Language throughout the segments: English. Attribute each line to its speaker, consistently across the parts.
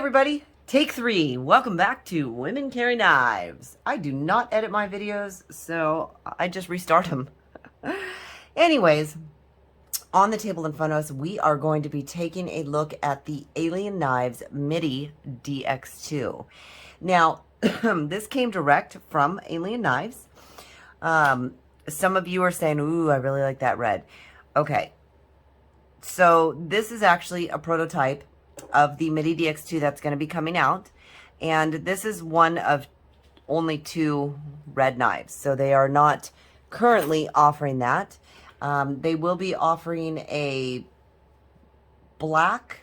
Speaker 1: everybody, take 3. Welcome back to Women Carry Knives. I do not edit my videos, so I just restart them. Anyways, on the table in front of us, we are going to be taking a look at the Alien Knives Midi DX2. Now, this came direct from Alien Knives. Some of you are saying, ooh, I really like that red. Okay, so this is actually a prototype of the Midi DX2 that's going to be coming out. And this is one of only 2 red knives. So they are not currently offering that. They will be offering a black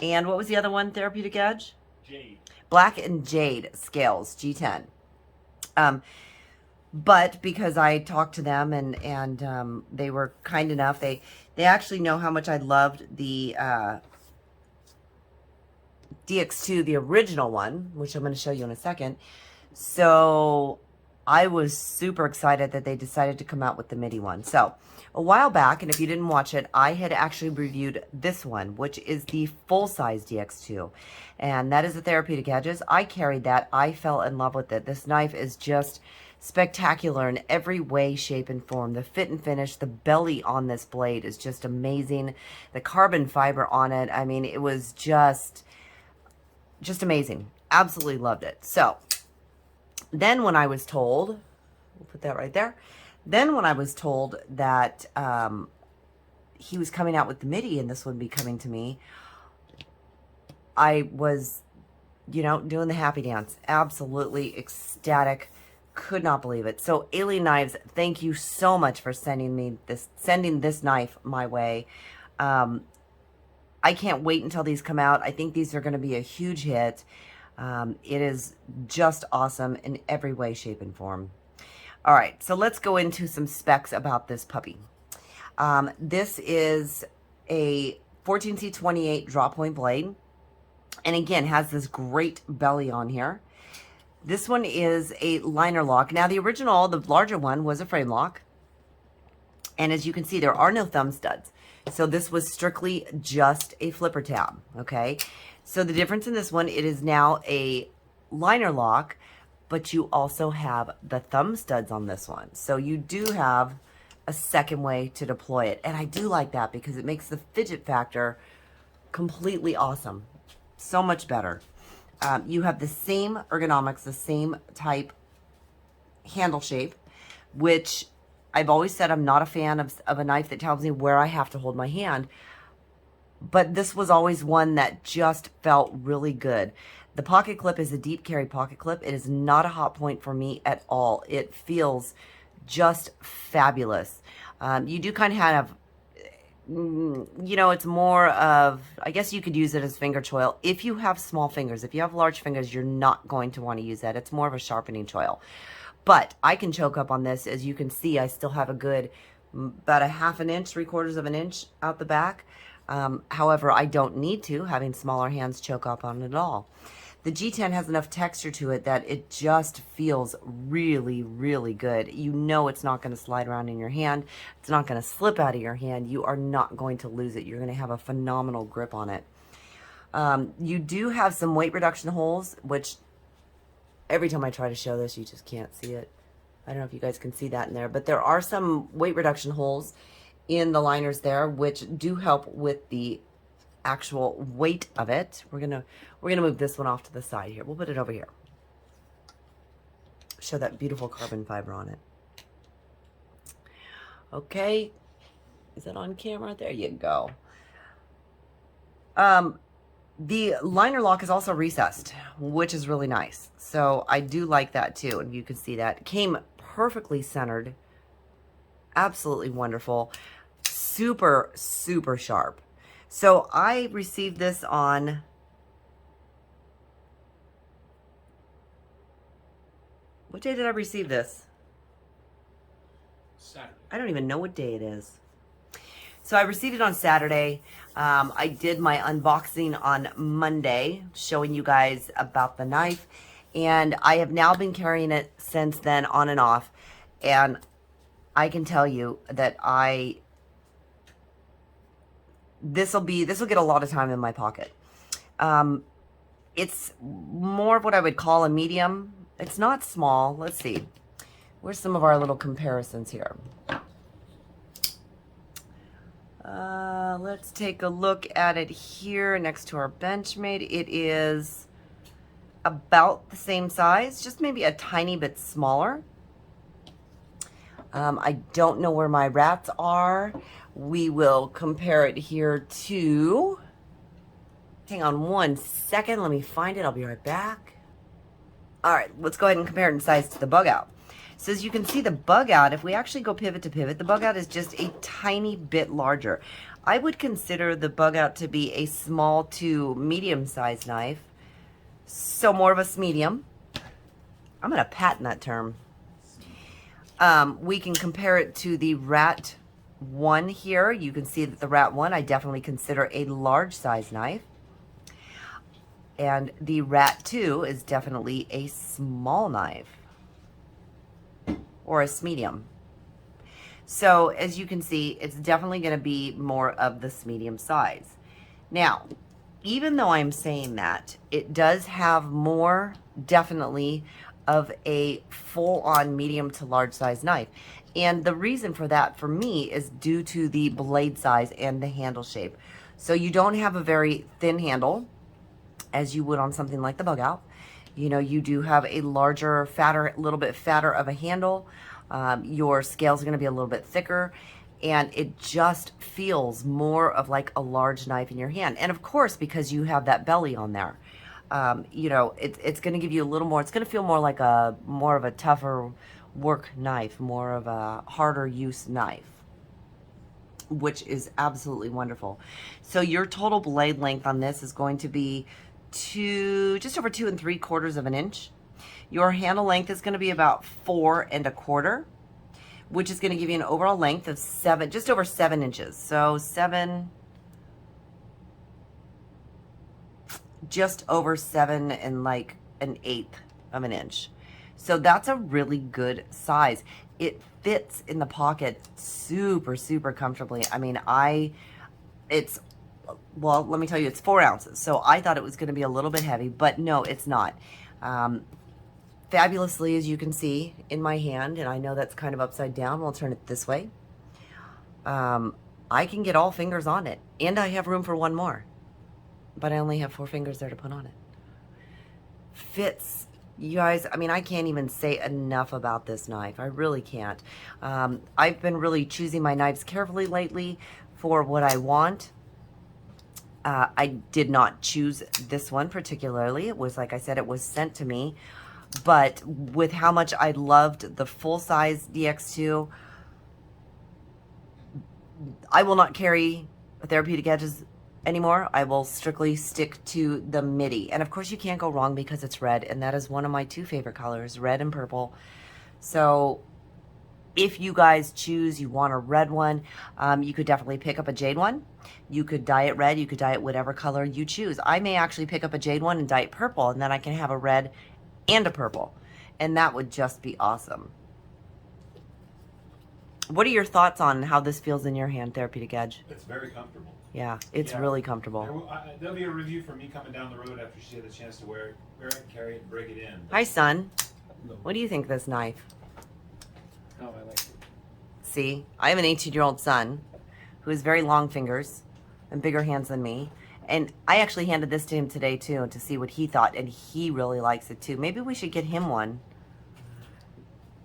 Speaker 1: and what was the other one, Therapeutic Edge?
Speaker 2: Jade.
Speaker 1: Black and Jade scales, G10. But because I talked to them and they were kind enough, they actually know how much I loved the DX2, the original one, which I'm going to show you in a second. So I was super excited that they decided to come out with the MIDI one. So a while back, and if you didn't watch it, I had actually reviewed this one, which is the full-size DX2. And that is the Therapeutic Edges. I carried that. I fell in love with it. This knife is just spectacular in every way, shape, and form. The fit and finish, the belly on this blade is just amazing. The carbon fiber on it, I mean, it was just amazing. Absolutely loved it. So then when I was told, we'll put that right there. Then when I was told that he was coming out with the MIDI and this would be coming to me, I was, you know, doing the happy dance. Absolutely ecstatic. Could not believe it. So Alien Knives, thank you so much for sending this knife my way. I can't wait until these come out. I think these are going to be a huge hit. It is just awesome in every way, shape, and form. All right, so let's go into some specs about this puppy. This is a 14C28 draw point blade. And again, has this great belly on here. This one is a liner lock. Now, the original, the larger one, was a frame lock. And as you can see, there are no thumb studs. So this was strictly just a flipper tab, okay? So the difference in this one, it is now a liner lock, but you also have the thumb studs on this one. So you do have a second way to deploy it. And I do like that because it makes the fidget factor completely awesome. So much better. You have the same ergonomics, the same type handle shape, which I've always said I'm not a fan of a knife that tells me where I have to hold my hand. But this was always one that just felt really good. The pocket clip is a deep carry pocket clip. It is not a hot point for me at all. It feels just fabulous. You do kind of have, you know, it's more of, I guess you could use it as finger choil. If you have small fingers, if you have large fingers, you're not going to want to use that. It's more of a sharpening choil. But I can choke up on this. As you can see, I still have a good, about a ½ an inch, 3/4 of an inch out the back. However, I don't need to, having smaller hands, choke up on it at all. The G10 has enough texture to it that it just feels really, really good. You know it's not going to slide around in your hand. It's not going to slip out of your hand. You are not going to lose it. You're going to have a phenomenal grip on it. You do have some weight reduction holes, which every time I try to show this, you just can't see it. I don't know if you guys can see that in there, but there are some weight reduction holes in the liners there, which do help with the actual weight of it. We're gonna move this one off to the side here. We'll put it over here. Show that beautiful carbon fiber on it. Okay, is that on camera? There you go. The liner lock is also recessed, which is really nice. So I do like that too, and you can see that. It came perfectly centered. Absolutely wonderful. Super, super sharp. So I received this on what day did I receive this?
Speaker 2: Saturday.
Speaker 1: I don't even know what day it is. So I received it on Saturday. I did my unboxing on Monday, showing you guys about the knife. And I have now been carrying it since then, on and off. And I can tell you that this will get a lot of time in my pocket. It's more of what I would call a medium. It's not small. Let's see. Where's some of our little comparisons here? Let's take a look at it here next to our Benchmade. It is about the same size, just maybe a tiny bit smaller. I don't know where my rats are. We will compare it here to, hang on one second, let me find it, I'll be right back. All right, let's go ahead and compare it in size to the bug out. So as you can see, the bug out, if we actually go pivot to pivot, the bug out is just a tiny bit larger. I would consider the bug out to be a small to medium sized knife. So more of a medium. I'm gonna patent that term. We can compare it to the Rat 1 here. You can see that the Rat 1 I definitely consider a large size knife. And the Rat 2 is definitely a small knife. Or a medium. So as you can see, it's definitely going to be more of this medium size. Now, even though I'm saying that, it does have more definitely of a full-on medium to large size knife. And the reason for that for me is due to the blade size and the handle shape. So you don't have a very thin handle as you would on something like the bug out. You know, you do have a larger, fatter, a little bit fatter of a handle. Your scales are going to be a little bit thicker, and it just feels more of like a large knife in your hand. And of course, because you have that belly on there, you know, it's going to give you a little more, it's going to feel more like more of a tougher work knife, more of a harder use knife, which is absolutely wonderful. So your total blade length on this is going to be just over 2 3/4 inches. Your handle length is going to be about 4 1/4, which is going to give you an overall length of just over 7 inches. So just over 7 and like 1/8 of an inch. So that's a really good size. It fits in the pocket super, super comfortably. I mean, well, let me tell you, it's 4 ounces. So I thought it was going to be a little bit heavy, but no, it's not. Fabulously, as you can see in my hand, and I know that's kind of upside down. We'll turn it this way. I can get all fingers on it, and I have room for one more, but I only have 4 fingers there to put on it. Fits, you guys. I mean, I can't even say enough about this knife. I really can't. I've been really choosing my knives carefully lately for what I want. I did not choose this one particularly. It was, like I said, it was sent to me. But with how much I loved the full-size DX2, I will not carry therapeutic edges anymore. I will strictly stick to the Midi. And of course you can't go wrong because it's red, and that is one of my 2 favorite colors, red and purple. So if you guys choose, you want a red one, you could definitely pick up a jade one. You could dye it red, you could dye it whatever color you choose. I may actually pick up a jade one and dye it purple, and then I can have a red and a purple, and that would just be awesome. What are your thoughts on how this feels in your hand, Therapeutic Edge?
Speaker 2: It's very comfortable.
Speaker 1: Yeah, it's really comfortable.
Speaker 2: There'll be a review for me coming down the road after she had the chance to wear it, carry it, and break it in.
Speaker 1: Hi, son. What do you think of this knife?
Speaker 3: Oh, I like it.
Speaker 1: See, I have an 18-year-old son who has very long fingers and bigger hands than me. And I actually handed this to him today, too, to see what he thought, and he really likes it, too. Maybe we should get him one.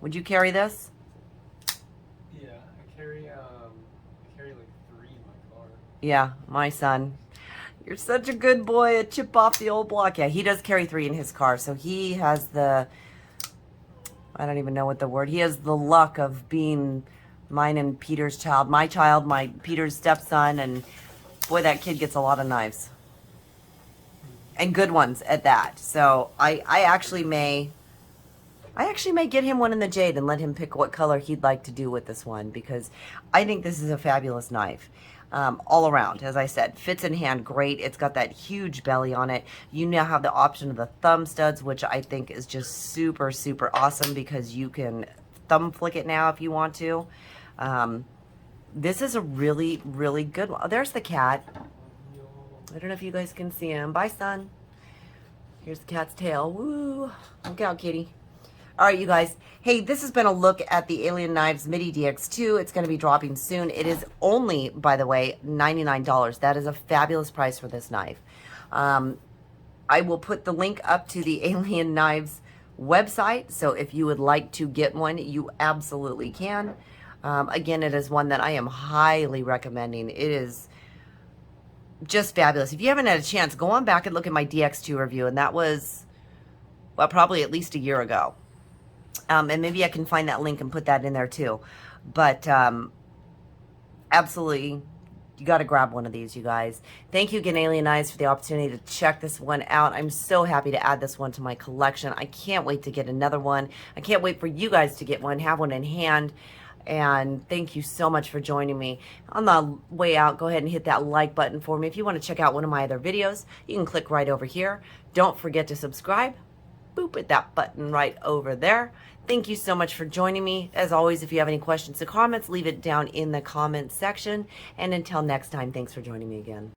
Speaker 1: Would you carry this?
Speaker 3: Yeah, I carry like 3 in my car.
Speaker 1: Yeah, my son. You're such a good boy, a chip off the old block. Yeah, he does carry 3 in his car, so he has I don't even know what the word, he has the luck of being mine and Peter's child, my Peter's stepson, and boy, that kid gets a lot of knives. And good ones at that. So I actually may get him one in the jade and let him pick what color he'd like to do with this one, because I think this is a fabulous knife. All around, as I said, fits in hand great. It's got that huge belly on it. You now have the option of the thumb studs, which I think is just super, super awesome, because you can thumb flick it now if you want to. This is a really, really good one. Oh, there's the cat. I don't know if you guys can see him. Bye, son. Here's the cat's tail. Woo! Look out, kitty. All right, you guys. Hey, this has been a look at the Alien Knives Midi DX2. It's going to be dropping soon. It is only, by the way, $99. That is a fabulous price for this knife. I will put the link up to the Alien Knives website, so if you would like to get one, you absolutely can. Again, it is one that I am highly recommending. It is just fabulous. If you haven't had a chance, go on back and look at my DX2 review, and that was, well, probably at least a year ago. And maybe I can find that link and put that in there too. But absolutely, you got to grab one of these, you guys. Thank you again, Alien Knives, for the opportunity to check this one out. I'm so happy to add this one to my collection. I can't wait to get another one. I can't wait for you guys to get one, have one in hand. And thank you so much for joining me. On the way out, go ahead and hit that like button for me. If you want to check out one of my other videos, you can click right over here. Don't forget to subscribe. Boop at that button right over there. Thank you so much for joining me. As always, if you have any questions or comments, leave it down in the comments section. And until next time, thanks for joining me again.